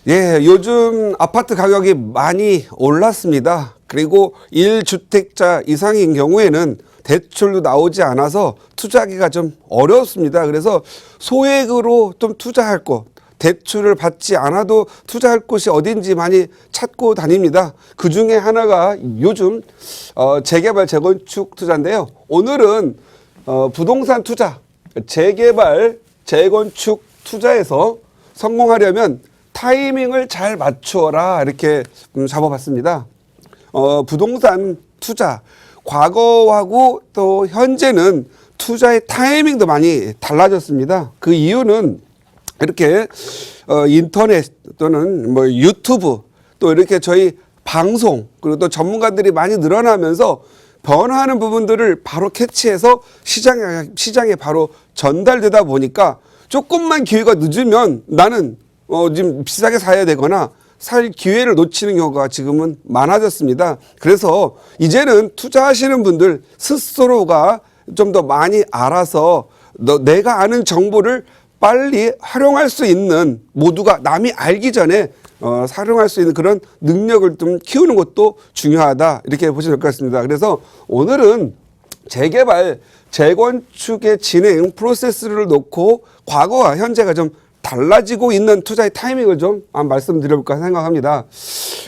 예, 요즘 아파트 가격이 많이 올랐습니다. 그리고 1주택자 이상인 경우에는 대출도 나오지 않아서 투자하기가 좀 어렵습니다. 그래서 소액으로 좀 투자할 것, 대출을 받지 않아도 투자할 곳이 어딘지 많이 찾고 다닙니다. 그 중에 하나가 요즘 재개발, 재건축 투자인데요. 오늘은 부동산 투자, 재개발, 재건축 투자에서 성공하려면 타이밍을 잘 맞추어라 이렇게 잡아봤습니다. 부동산 투자, 과거하고 또 현재는 투자의 타이밍도 많이 달라졌습니다. 그 이유는 이렇게 인터넷 또는 뭐 유튜브 또 이렇게 저희 방송 그리고 또 전문가들이 많이 늘어나면서 변화하는 부분들을 바로 캐치해서 시장에 바로 전달되다 보니까 조금만 기회가 늦으면 나는 지금 비싸게 사야 되거나 살 기회를 놓치는 경우가 지금은 많아졌습니다. 그래서 이제는 투자하시는 분들 스스로가 좀 더 많이 알아서 내가 아는 정보를 빨리 활용할 수 있는, 모두가 남이 알기 전에 활용할 수 있는 그런 능력을 좀 키우는 것도 중요하다 이렇게 보시면 될 것 같습니다. 그래서 오늘은 재개발, 재건축의 진행 프로세스를 놓고 과거와 현재가 좀 달라지고 있는 투자의 타이밍을 좀 말씀드려볼까 생각합니다.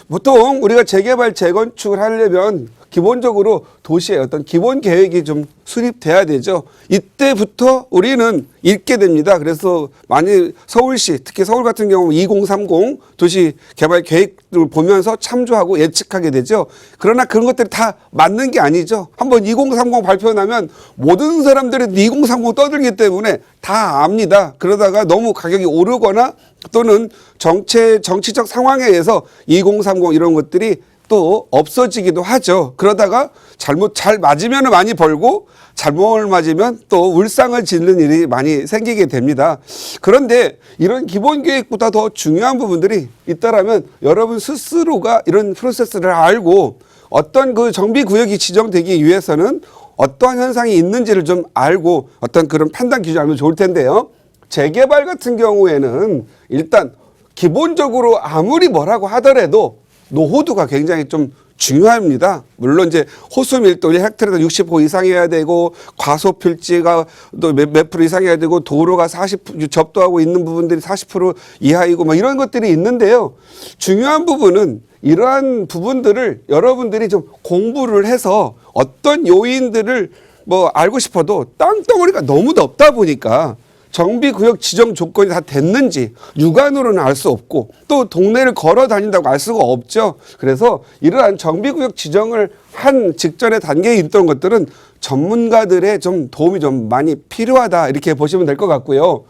보통 우리가 재개발, 재건축을 하려면 기본적으로 도시의 어떤 기본 계획이 좀 수립돼야 되죠. 이때부터 우리는 읽게 됩니다. 그래서 많이 서울시, 특히 서울 같은 경우 2030 도시 개발 계획을 보면서 참조하고 예측하게 되죠. 그러나 그런 것들이 다 맞는 게 아니죠. 한번 2030 발표 나면 모든 사람들이 2030 떠들기 때문에 다 압니다. 그러다가 너무 가격이 오르거나 또는 정치적 상황에 의해서 2030 이런 것들이 또 없어지기도 하죠. 그러다가 잘 맞으면 많이 벌고 잘못 맞으면 또 울상을 짓는 일이 많이 생기게 됩니다. 그런데 이런 기본 계획보다 더 중요한 부분들이 있다라면 여러분 스스로가 이런 프로세스를 알고 어떤 그 정비 구역이 지정되기 위해서는 어떠한 현상이 있는지를 좀 알고 어떤 그런 판단 기준을 알면 좋을 텐데요. 재개발 같은 경우에는 일단 기본적으로 아무리 뭐라고 하더라도 노후도가 굉장히 좀 중요합니다. 물론 이제 호수 밀도이 헥타르당 60% 이상이어야 되고 과소 필지가 또 몇 프로 이상이어야 되고 도로가 40% 접도하고 있는 부분들이 40% 이하이고 뭐 이런 것들이 있는데요. 중요한 부분은 이러한 부분들을 여러분들이 좀 공부를 해서 어떤 요인들을 뭐 알고 싶어도 땅덩어리가 너무 넓다 보니까 정비구역 지정 조건이 다 됐는지 육안으로는 알 수 없고 또 동네를 걸어 다닌다고 알 수가 없죠. 그래서 이러한 정비구역 지정을 한 직전의 단계에 있던 것들은 전문가들의 좀 도움이 좀 많이 필요하다 이렇게 보시면 될 것 같고요.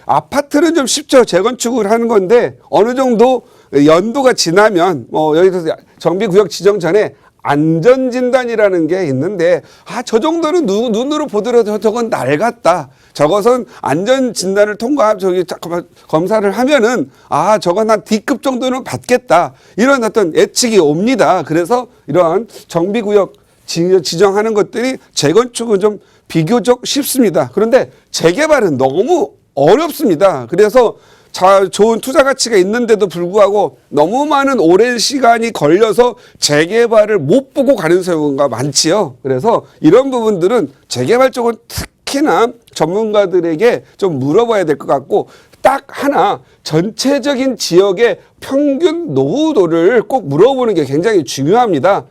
아파트는 좀 쉽죠. 재건축을 하는 건데 어느 정도 연도가 지나면 여기서 정비구역 지정 전에 안전진단이라는 게 있는데 저 정도는 눈으로 보더라도 저건 낡았다. 저것은 안전진단을 검사를 하면은 저건 한 D급 정도는 받겠다. 이런 어떤 예측이 옵니다. 그래서 이러한 정비구역 지정하는 것들이 재건축은 좀 비교적 쉽습니다. 그런데 재개발은 너무 어렵습니다. 그래서 좋은 투자 가치가 있는데도 불구하고 너무 많은 오랜 시간이 걸려서 재개발을 못 보고 가는 경우가 많지요. 그래서 이런 부분들은 재개발 쪽은 특히나 전문가들에게 좀 물어봐야 될 것 같고 딱 하나 전체적인 지역의 평균 노후도를 꼭 물어보는 게 굉장히 중요합니다.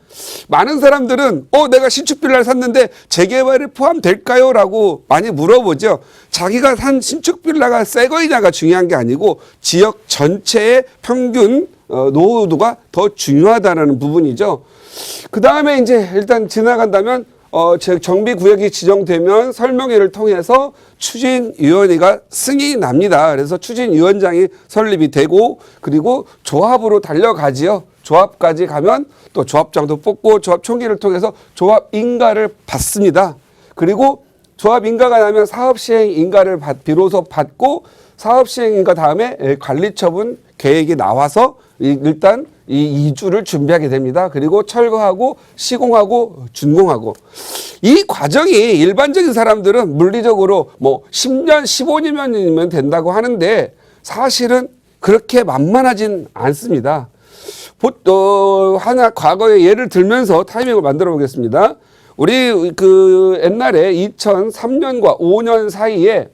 많은 사람들은 내가 신축 빌라를 샀는데 재개발이 포함될까요? 라고 많이 물어보죠. 자기가 산 신축 빌라가 새 거이냐가 중요한 게 아니고 지역 전체의 평균 노후도가 더 중요하다는 부분이죠. 그 다음에 이제 일단 지나간다면 정비구역이 지정되면 설명회를 통해서 추진위원회가 승인이 납니다. 그래서 추진위원장이 설립이 되고 그리고 조합으로 달려가지요. 조합까지 가면 또 조합장도 뽑고 조합 총회를 통해서 조합 인가를 받습니다. 그리고 조합 인가가 나면 사업시행 인가를 비로소 받고 사업시행 인가 다음에 관리처분 계획이 나와서 일단 이 2주를 준비하게 됩니다. 그리고 철거하고 시공하고 준공하고 이 과정이 일반적인 사람들은 물리적으로 뭐 10년, 15년이면 된다고 하는데 사실은 그렇게 만만하진 않습니다. 하나 과거의 예를 들면서 타이밍을 만들어 보겠습니다. 우리 그 옛날에 2003년과 5년 사이에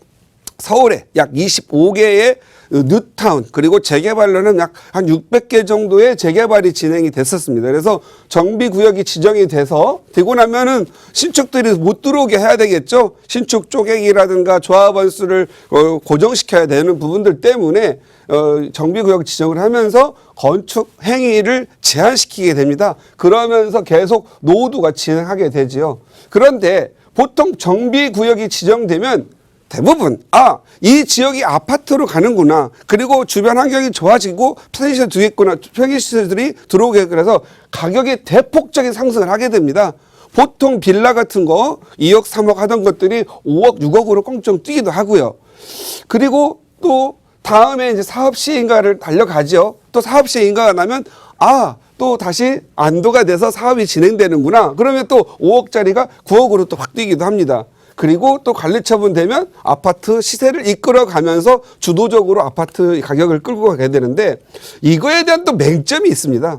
서울에 약 25개의 뉴타운 그리고 재개발로는 약 한 600개 정도의 재개발이 진행이 됐었습니다. 그래서 정비구역이 지정이 돼서 되고 나면은 신축들이 못 들어오게 해야 되겠죠. 신축 쪼개기라든가 조합원 수를 고정시켜야 되는 부분들 때문에 정비구역 지정을 하면서 건축 행위를 제한시키게 됩니다. 그러면서 계속 노후도가 진행하게 되지요. 그런데 보통 정비구역이 지정되면 대부분 이 지역이 아파트로 가는구나. 그리고 주변 환경이 좋아지고 편의시설 되겠구나. 편의시설들이 들어오게 그래서 가격이 대폭적인 상승을 하게 됩니다. 보통 빌라 같은 거 2억 3억 하던 것들이 5억 6억으로 껑충 뛰기도 하고요. 그리고 또 다음에 이제 사업 시행가를 달려가죠. 또 사업 시행가가 나면 또 다시 안도가 돼서 사업이 진행되는구나. 그러면 또 5억짜리가 9억으로 또 바뀌기도 합니다. 그리고 또 관리처분 되면 아파트 시세를 이끌어가면서 주도적으로 아파트 가격을 끌고 가게 되는데 이거에 대한 또 맹점이 있습니다.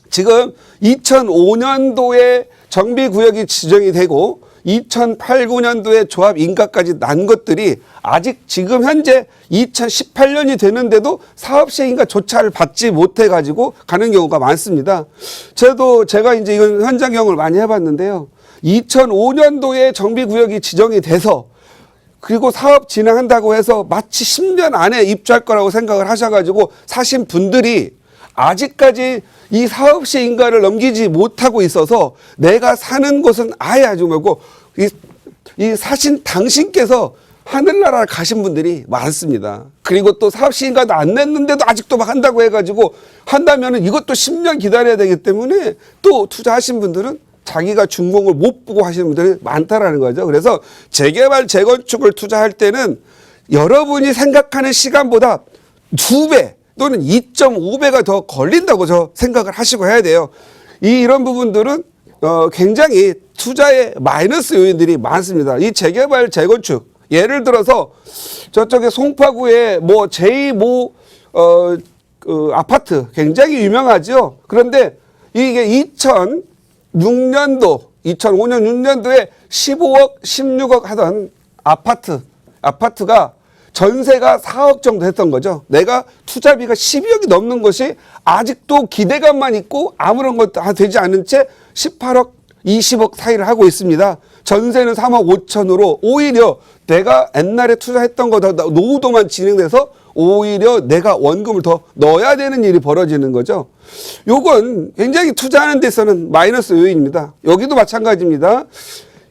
지금 2005년도에 정비구역이 지정이 되고 2008, 9년도에 조합 인가까지 난 것들이 아직 지금 현재 2018년이 되는데도 사업시행인가조차를 받지 못해 가지고 가는 경우가 많습니다. 제가 이제 이건 현장 경험을 많이 해봤는데요. 2005년도에 정비구역이 지정이 돼서 그리고 사업 진행한다고 해서 마치 10년 안에 입주할 거라고 생각을 하셔가지고 사신 분들이 아직까지 이 사업시 인가를 넘기지 못하고 있어서 내가 사는 곳은 아예 아주 말고 이 사신 당신께서 하늘나라를 가신 분들이 많습니다. 그리고 또 사업시 인가도 안 냈는데도 아직도 막 한다고 해가지고 한다면은 이것도 10년 기다려야 되기 때문에 또 투자하신 분들은 자기가 준공을 못 보고 하시는 분들이 많다라는 거죠. 그래서 재개발, 재건축을 투자할 때는 여러분이 생각하는 시간보다 2배 또는 2.5배가 더 걸린다고 저 생각을 하시고 해야 돼요. 이런 부분들은 굉장히 투자의 마이너스 요인들이 많습니다. 이 재개발, 재건축 예를 들어서 저쪽에 송파구에 뭐 제2모 아파트 굉장히 유명하죠. 그런데 이게 2006년도, 2005년, 6년도에 15억, 16억 하던 아파트가 전세가 4억 정도 했던 거죠. 내가 투자비가 12억이 넘는 것이 아직도 기대감만 있고 아무런 것도 되지 않은 채 18억, 20억 사이를 하고 있습니다. 전세는 3억 5천으로 오히려 내가 옛날에 투자했던 거다 노후도만 진행돼서 오히려 내가 원금을 더 넣어야 되는 일이 벌어지는 거죠. 요건 굉장히 투자하는 데서는 마이너스 요인입니다. 여기도 마찬가지입니다.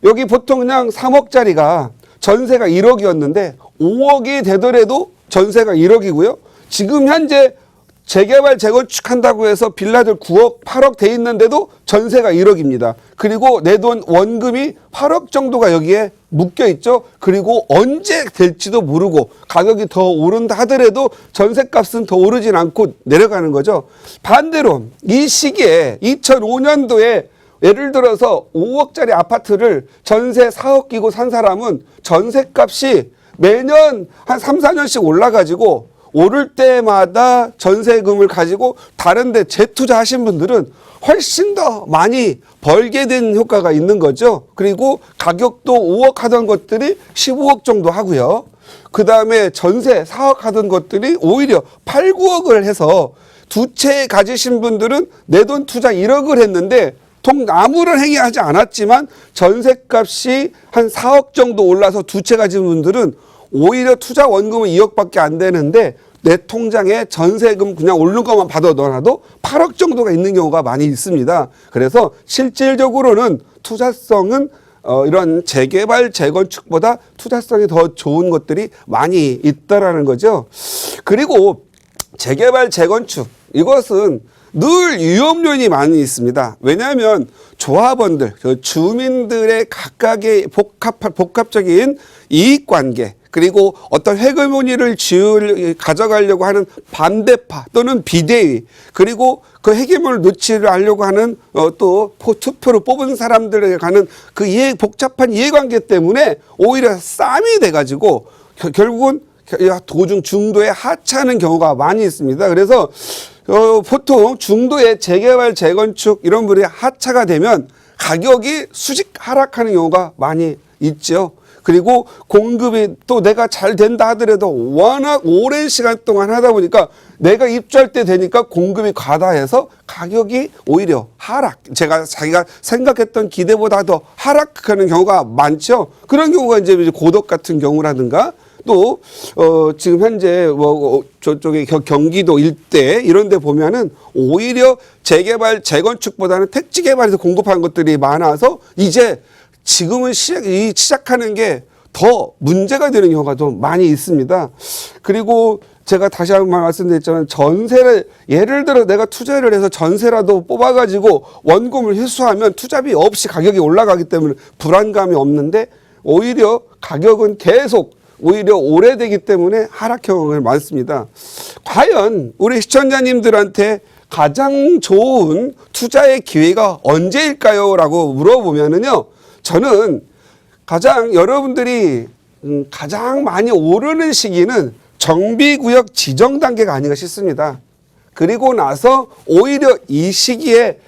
여기 보통 그냥 3억짜리가 전세가 1억이었는데 5억이 되더라도 전세가 1억이고요. 지금 현재 재개발, 재건축한다고 해서 빌라들 9억, 8억 돼 있는데도 전세가 1억입니다. 그리고 내 돈 원금이 8억 정도가 여기에 묶여 있죠. 그리고 언제 될지도 모르고 가격이 더 오른다 하더라도 전세값은 더 오르진 않고 내려가는 거죠. 반대로 이 시기에 2005년도에 예를 들어서 5억짜리 아파트를 전세 4억 끼고 산 사람은 전세값이 매년 한 3, 4년씩 올라가지고 오를 때마다 전세금을 가지고 다른 데 재투자하신 분들은 훨씬 더 많이 벌게 된 효과가 있는 거죠. 그리고 가격도 5억 하던 것들이 15억 정도 하고요. 그 다음에 전세 4억 하던 것들이 오히려 8, 9억을 해서 두 채 가지신 분들은 내 돈 투자 1억을 했는데 아무런 행위하지 않았지만 전세값이 한 4억 정도 올라서 두 채 가진 분들은 오히려 투자 원금은 2억밖에 안 되는데 내 통장에 전세금 그냥 오른 것만 받아 넣어놔도 8억 정도가 있는 경우가 많이 있습니다. 그래서 실질적으로는 투자성은 이런 재개발, 재건축보다 투자성이 더 좋은 것들이 많이 있다라는 거죠. 그리고 재개발, 재건축 이것은 늘 위험 요인이 많이 있습니다. 왜냐하면 조합원들, 주민들의 각각의 복합적인 이익관계 그리고 어떤 헤게모니를 가져가려고 하는 반대파 또는 비대위 그리고 그 헤게모니를 놓치려 하려고 하는 또 투표로 뽑은 사람들에게 가는 그 복잡한 이해관계 때문에 오히려 싸움이 돼가지고 결국은 도중 중도에 하차하는 경우가 많이 있습니다. 그래서 보통 중도에 재개발, 재건축 이런 분이 하차가 되면 가격이 수직 하락하는 경우가 많이 있죠. 그리고 공급이 또 내가 잘 된다 하더라도 워낙 오랜 시간 동안 하다 보니까 내가 입주할 때 되니까 공급이 과다해서 가격이 오히려 자기가 생각했던 기대보다 더 하락하는 경우가 많죠. 그런 경우가 이제 고덕 같은 경우라든가 또 지금 현재 저쪽에 경기도 일대 이런 데 보면은 오히려 재개발, 재건축보다는 택지 개발에서 공급하는 것들이 많아서 이제 지금은 시작하는 게 더 문제가 되는 경우가 좀 많이 있습니다. 그리고 제가 다시 한번 말씀드렸지만 전세를 예를 들어 내가 투자를 해서 전세라도 뽑아가지고 원금을 회수하면 투자비 없이 가격이 올라가기 때문에 불안감이 없는데 오히려 가격은 계속 오히려 오래되기 때문에 하락 경우가 많습니다. 과연 우리 시청자님들한테 가장 좋은 투자의 기회가 언제일까요? 라고 물어보면은요. 저는 여러분들이 가장 많이 오르는 시기는 정비구역 지정 단계가 아닌가 싶습니다. 그리고 나서 오히려 이 시기에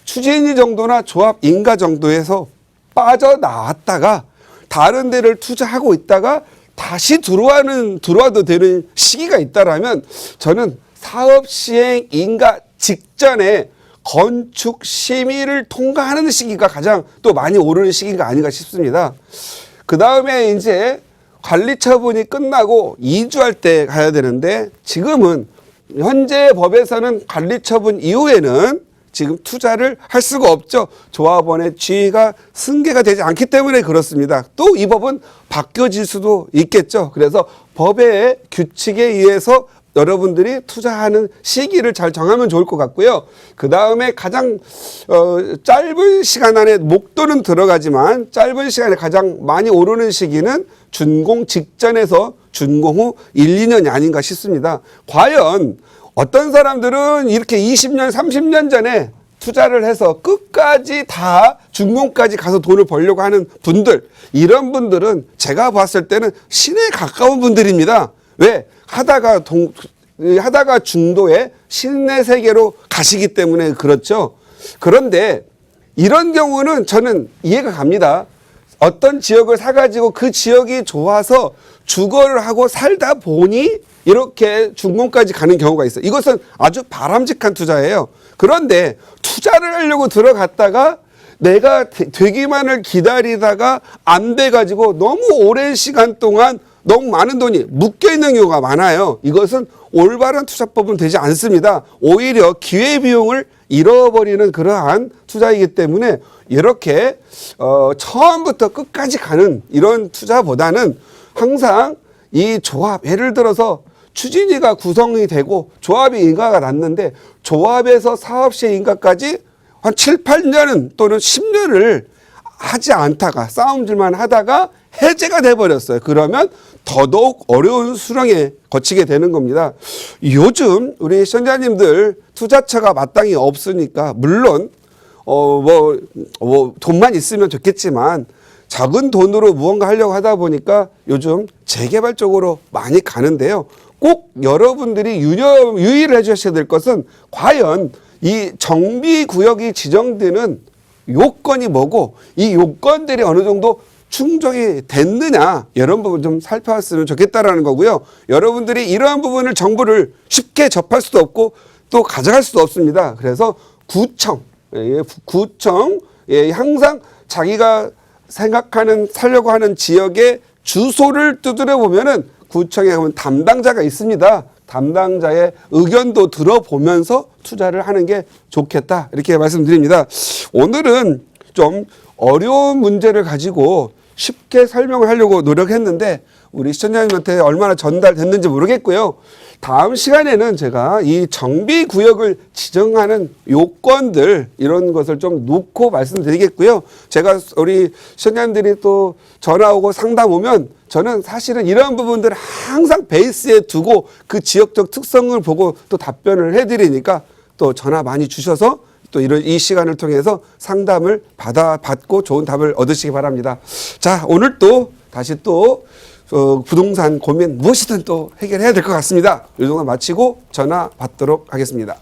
추진위 정도나 조합 인가 정도에서 빠져나왔다가 다른 데를 투자하고 있다가 다시 들어와도 되는 시기가 있다라면 저는 사업 시행 인가 직전에 건축 심의를 통과하는 시기가 가장 또 많이 오르는 시기가 아닌가 싶습니다. 그 다음에 이제 관리 처분이 끝나고 이주할 때 가야 되는데 지금은 현재 법에서는 관리 처분 이후에는 지금 투자를 할 수가 없죠. 조합원의 지위가 승계가 되지 않기 때문에 그렇습니다. 또 이 법은 바뀌어질 수도 있겠죠. 그래서 법의 규칙에 의해서 여러분들이 투자하는 시기를 잘 정하면 좋을 것 같고요. 그 다음에 가장 짧은 시간 안에 목돈은 들어가지만 짧은 시간에 가장 많이 오르는 시기는 준공 직전에서 준공 후 1, 2년이 아닌가 싶습니다. 과연 어떤 사람들은 이렇게 20년, 30년 전에 투자를 해서 끝까지 다 준공까지 가서 돈을 벌려고 하는 분들, 이런 분들은 제가 봤을 때는 신에 가까운 분들입니다. 왜? 하다가 중도에 신의 세계로 가시기 때문에 그렇죠. 그런데 이런 경우는 저는 이해가 갑니다. 어떤 지역을 사가지고 그 지역이 좋아서 주거를 하고 살다 보니 이렇게 준공까지 가는 경우가 있어요. 이것은 아주 바람직한 투자예요. 그런데 투자를 하려고 들어갔다가 내가 되기만을 기다리다가 안 돼가지고 너무 오랜 시간 동안 너무 많은 돈이 묶여있는 경우가 많아요. 이것은 올바른 투자법은 되지 않습니다. 오히려 기회비용을 잃어버리는 그러한 투자이기 때문에 이렇게 처음부터 끝까지 가는 이런 투자보다는 항상 이 조합, 예를 들어서 추진위가 구성이 되고 조합이 인가가 났는데 조합에서 사업시행 인가까지 한 7, 8년 또는 10년을 하지 않다가 싸움질만 하다가 해제가 돼버렸어요. 그러면 더더욱 어려운 수렁에 거치게 되는 겁니다. 요즘 우리 시청자님들 투자처가 마땅히 없으니까 물론 돈만 있으면 좋겠지만 작은 돈으로 무언가 하려고 하다 보니까 요즘 재개발 쪽으로 많이 가는데요. 꼭 여러분들이 유의를 해주셔야 될 것은 과연 이 정비구역이 지정되는 요건이 뭐고 이 요건들이 어느 정도 충족이 됐느냐 이런 부분 좀 살펴봤으면 좋겠다라는 거고요. 여러분들이 이러한 부분을 정보를 쉽게 접할 수도 없고 또 가져갈 수도 없습니다. 그래서 구청 항상 자기가 살려고 하는 지역의 주소를 두드려 보면은 구청에 가면 담당자가 있습니다. 담당자의 의견도 들어보면서 투자를 하는 게 좋겠다 이렇게 말씀드립니다. 오늘은 좀 어려운 문제를 가지고 쉽게 설명을 하려고 노력했는데 우리 시청자님한테 얼마나 전달됐는지 모르겠고요. 다음 시간에는 제가 이 정비구역을 지정하는 요건들 이런 것을 좀 놓고 말씀드리겠고요. 제가 우리 시청자님들이 또 전화 오고 상담 오면 저는 사실은 이런 부분들을 항상 베이스에 두고 그 지역적 특성을 보고 또 답변을 해드리니까 또 전화 많이 주셔서 또 이 시간을 통해서 상담을 받고 좋은 답을 얻으시기 바랍니다. 자, 오늘 또 다시 또 부동산 고민 무엇이든 또 해결해야 될 것 같습니다. 이 정도 마치고 전화 받도록 하겠습니다.